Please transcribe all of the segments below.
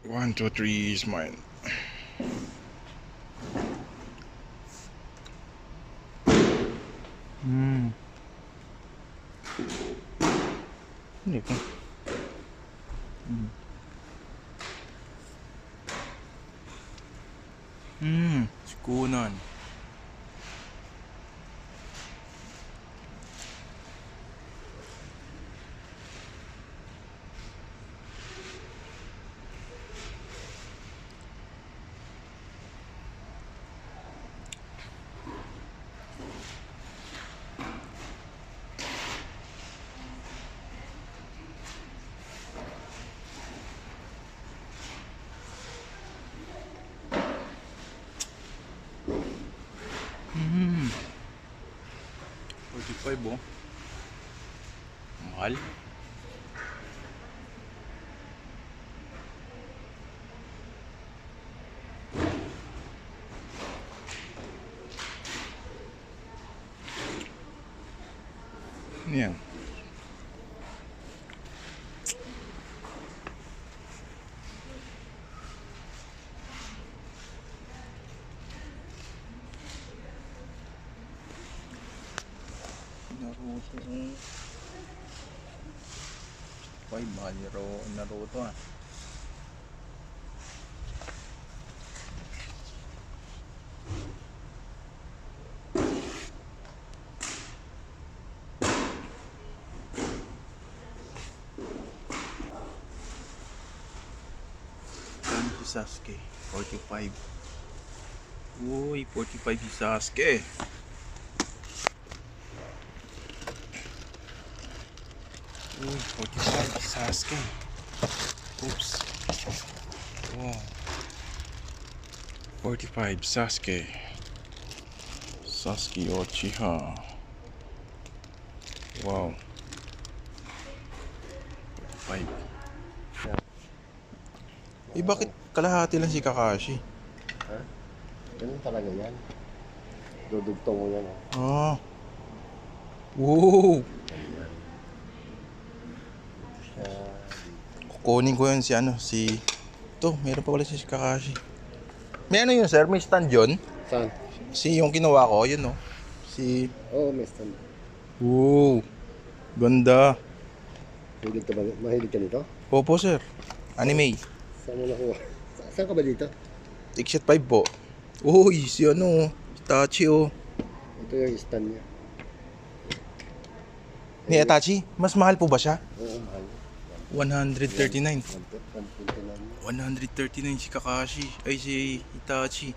One, two, three is mine. Hindi ko. Sikunan. Mm. 45 oh. Mahal. Ano yan? Naruto. Ay, mahal Naruto ah. Si Sasuke, 45. Uy, 45 si Sasuke. Uy, 45 si Sasuke. Oops. Wow. 45 Sasuke. Sasuke Uchiha. Wow. 45. Eh, bakit kalahati lang si Kakashi? Ha? Ganun talaga yan. Dudugtong mo yan. Ah. Wow. Kukunin ko yun si ito, meron pa pala si Kakashi. May ano yun sir? May stand yun? Saan? Si yung kinuha ko, yun no? Oo, may stand. Wow. Ganda. Mahilig ka nito? Opo sir. Anime. Saan mo nakuha? Saan ka ba dito? X-Shot 5 po. Uy, si Itachi oh. Ito yung stand niya. Ni Itachi, mas mahal po ba siya? Oo, mahal. 139. 129. 139 si Kakashi. Ay, si Itachi.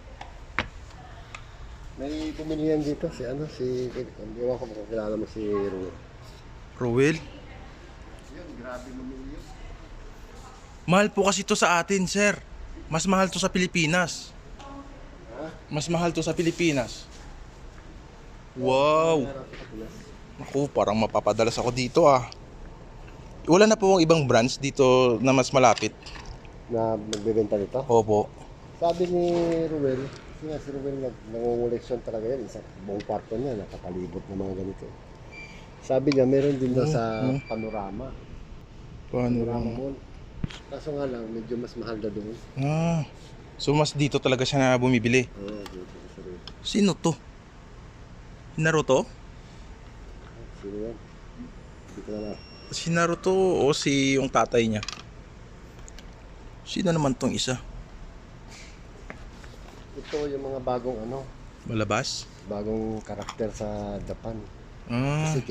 May bumili yan dito. Ewan ko kung kilala mo si Ruel. Rowell? Yun, grabe bumili yun. Mahal po kasi to sa atin, sir. Mas mahal to sa Pilipinas. Ha? Mas mahal to sa Pilipinas. Wow. Naku, parang mapapadalas ako dito ah. Wala na po ibang branch dito na mas malapit. Na nagbebenta nito? Opo. Sabi ni Ruel, si Ruel nangunguleksyon talaga yan. Isang buong kwarto niya, nakakalibot ng mga ganito. Sabi niya, meron din daw sa Panorama. Panorama Mall. Kaso nga lang, medyo mas mahal daw doon. Ah. So mas dito talaga siya na bumibili. Oo, dito sa Ruel. Sino to? Naruto? Sino yan? Dito na lang. Si Naruto o si yung tatay niya? Sino naman tong isa? Ito yung mga bagong Malabas? bagong karakter sa Japan. Ah. Kasi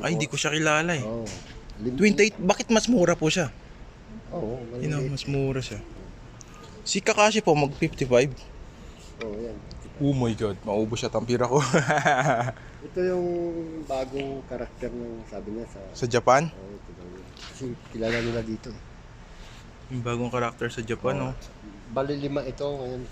Ay, hindi ko siya kilala eh. Oo. 28, bakit mas mura po siya? Oo, Mas mura siya. Si Kakashi po mag 55. Oo, yan. Oh my god, maubos siya tampira ko. Ito yung bagong karakter ng sabi niya Sa Japan? Oo, ito daw yun. Kasi kilala nila dito. Yung bagong karakter sa Japan, oh. Bali 5 ito ngayon.